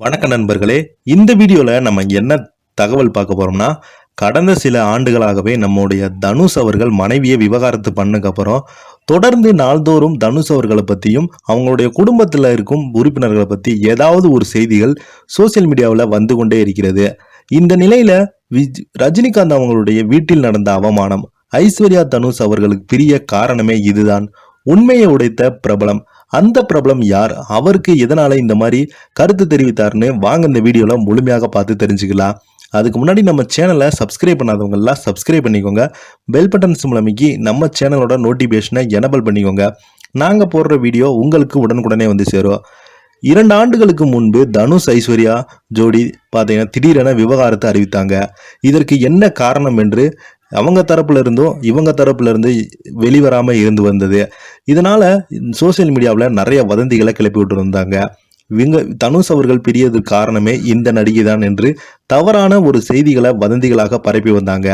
வணக்க நண்பர்களே, இந்த வீடியோல நம்ம என்ன தகவல் பார்க்க போறோம்னா, கடந்த சில ஆண்டுகளாகவே நம்முடைய தனுஷ் அவர்கள் மனைவியை விவாகரத்து பண்ணதுக்கு அப்புறம் தொடர்ந்து நாள்தோறும் தனுஷ் அவர்களை பற்றியும் அவங்களுடைய குடும்பத்தில் இருக்கும் உறுப்பினர்களை பற்றி ஏதாவது ஒரு செய்திகள் சோசியல் மீடியாவில் வந்து கொண்டே இருக்கிறது. இந்த நிலையில ரஜினிகாந்த் அவங்களுடைய வீட்டில் நடந்த அவமானம், ஐஸ்வர்யா தனுஷ் அவர்களுக்கு பிரிய காரணமே இதுதான். உண்மையை உடைத்த பிரபலம், அந்த பிரபலம் யார், அவருக்கு எதனால இந்த மாதிரி கருத்து தெரிவித்தார்னு வாங்க இந்த வீடியோல முழுமையாக பார்த்து தெரிஞ்சுக்கலாம். அதுக்கு முன்னாடி நம்ம சேனலை சப்ஸ்கிரைப் பண்ணாதவங்க எல்லாம் சப்ஸ்கிரைப் பண்ணிக்கோங்க. பெல் பட்டன் சிம்பல் அமைக்கி நம்ம சேனலோட நோட்டிபிகேஷனை எனபிள் பண்ணிக்கோங்க. நாங்க போடுற வீடியோ உங்களுக்கு உடனுக்குடனே வந்து சேரும். 2 ஆண்டுகளுக்கு முன்பு தனுஷ் ஐஸ்வர்யா ஜோடி பார்த்தீங்கன்னா திடீரென விவகாரத்தை அறிவித்தாங்க. இதற்கு என்ன காரணம் என்று அவங்க தரப்புல இருந்தும் இவங்க தரப்புல இருந்து வெளிவராம இருந்து வந்தது. இதனால சோசியல் மீடியாவில் நிறைய வதந்திகளை கிளப்பி விட்டு இருந்தாங்க. இவங்க தனுஷ் அவர்கள் பிரியதுக்கு காரணமே இந்த நடிகை தான் என்று தவறான ஒரு செய்திகளை வதந்திகளாக பரப்பி வந்தாங்க.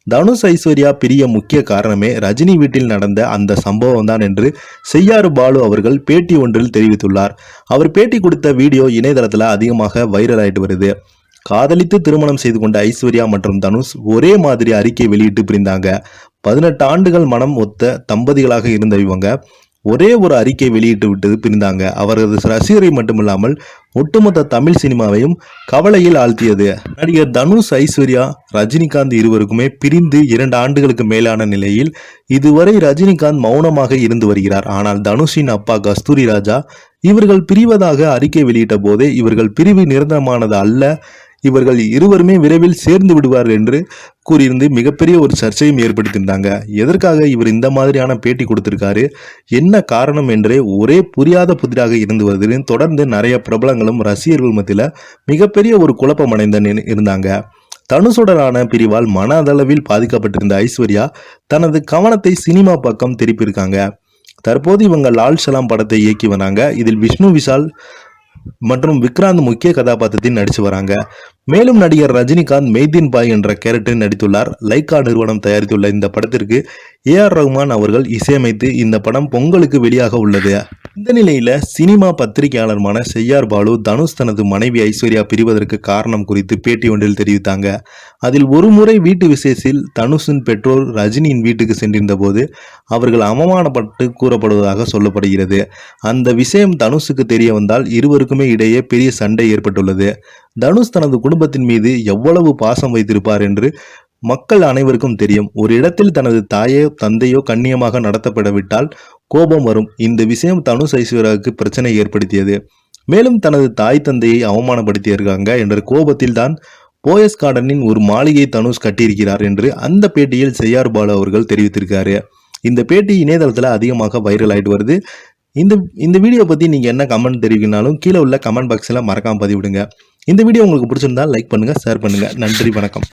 தனுஷ் ஐஸ்வர்யா பிரிய முக்கிய காரணமே ரஜினி வீட்டில் நடந்த அந்த சம்பவம் தான் என்று செய்யாறு பாலு அவர்கள் பேட்டி ஒன்றில் தெரிவித்துள்ளார். அவர் பேட்டி கொடுத்த வீடியோ இணையதளத்தில் அதிகமாக வைரல் ஆயிட்டு வருது. காதலித்து திருமணம் செய்து கொண்ட ஐஸ்வர்யா மற்றும் தனுஷ் ஒரே மாதிரி அறிக்கை வெளியிட்டு பிரிந்தாங்க. 18 ஆண்டுகள் மனம் ஒத்த தம்பதிகளாக இருந்த இவங்க ஒரே ஒரு அறிக்கை வெளியிட்டு விட்டது பிரிந்தாங்க. அவரது ரசிகரை மட்டுமில்லாமல் ஒட்டுமொத்த தமிழ் சினிமாவையும் கவலையில் ஆழ்த்தியது. நடிகர் தனுஷ் ஐஸ்வர்யா ரஜினிகாந்த் இருவருக்குமே பிரிந்து 2 ஆண்டுகளுக்கு மேலான நிலையில் இதுவரை ரஜினிகாந்த் மௌனமாக இருந்து வருகிறார். ஆனால் தனுஷின் அப்பா கஸ்தூரி ராஜா இவர்கள் பிரிவதாக அறிக்கை வெளியிட்ட போதே இவர்கள் பிரிவு நிரந்தரமானது அல்ல, இவர்கள் இருவருமே விரைவில் சேர்ந்து விடுவார் என்று கூறியிருந்து மிகப்பெரிய ஒரு சர்ச்சையும் ஏற்படுத்தியிருந்தாங்க. எதற்காக இவர் இந்த மாதிரியான பேட்டி கொடுத்திருக்காரு, என்ன காரணம் என்றே ஒரே புரியாத புதிராக இருந்து வருது. தொடர்ந்து நிறைய பிரபலங்களும் ரசிகர்கள் மத்தியில் மிகப்பெரிய ஒரு குழப்பம் அடைந்த இருந்தாங்க. தனுஷுடனான பிரிவால் மனதளவில் பாதிக்கப்பட்டிருந்த ஐஸ்வர்யா தனது கவனத்தை சினிமா பக்கம் திருப்பியிருக்காங்க. தற்போது இவங்க லால் சலாம் படத்தை இயக்கி வராங்க. இதில் விஷ்ணு விஷால் மற்றும் விக்ராந்த் முக்கிய கதாபாத்திரத்தில் நடிச்சு வராங்க. மேலும் நடிகர் ரஜினிகாந்த் மெய்தீன் பாய் என்ற கேரக்டரில் நடித்துள்ளார். லைக்கா நிறுவனம் தயாரித்துள்ள இந்த படத்திற்கு ஏஆர் ரஹ்மான் அவர்கள் இசையமைத்து இந்த படம் பொங்கலுக்கு வெளியாக உள்ளது. இந்த நிலையில சினிமா பத்திரிகையாளருமான செய்யார் பாலு தனுஷ் தனது மனைவி ஐஸ்வர்யா பிரிவதற்கு காரணம் குறித்து பேட்டி ஒன்றில் தெரிவித்தாங்க. அதில் ஒரு முறை வீட்டு விசேஷத்தில் தனுஷின் பெற்றோர் ரஜினியின் வீட்டுக்கு சென்றிருந்த போது அவர்கள் அவமானப்பட்டு கூறப்படுவதாக சொல்லப்படுகிறது. அந்த விஷயம் தனுஷுக்கு தெரிய வந்தால் இருவருக்குமே இடையே பெரிய சண்டை ஏற்பட்டுள்ளது. தனுஷ் தனது குடும்பத்தின் மீது எவ்வளவு பாசம் வைத்திருப்பார் என்று மக்கள் அனைவருக்கும் தெரியும். ஒரு இடத்தில் தனது தாயோ தந்தையோ கண்ணியமாக நடத்தப்படவிட்டால் கோபம் வரும். இந்த விஷயம் தனுஷ் ஐஸ்வர்யாவுக்கு பிரச்சனை ஏற்படுத்தியது. மேலும் தனது தாய் தந்தையை அவமானப்படுத்தியிருக்காங்க என்ற கோபத்தில் தான் போயஸ் கார்டனின் ஒரு மாளிகை தனுஷ் கட்டியிருக்கிறார் என்று அந்த பேட்டியில் செய்யார் பாலு அவர்கள் தெரிவித்திருக்காரு. இந்த பேட்டி இணையதளத்தில் அதிகமாக வைரல் ஆயிட்டு வருது. இந்த வீடியோ பற்றி நீங்கள் என்ன கமெண்ட் தெரிவிக்கனாலும் கீழே உள்ள கமெண்ட் பாக்ஸில் மறக்காம பதிவிடுங்க. இந்த வீடியோ உங்களுக்கு பிடிச்சிருந்தா லைக் பண்ணுங்கள், ஷேர் பண்ணுங்கள். நன்றி, வணக்கம்.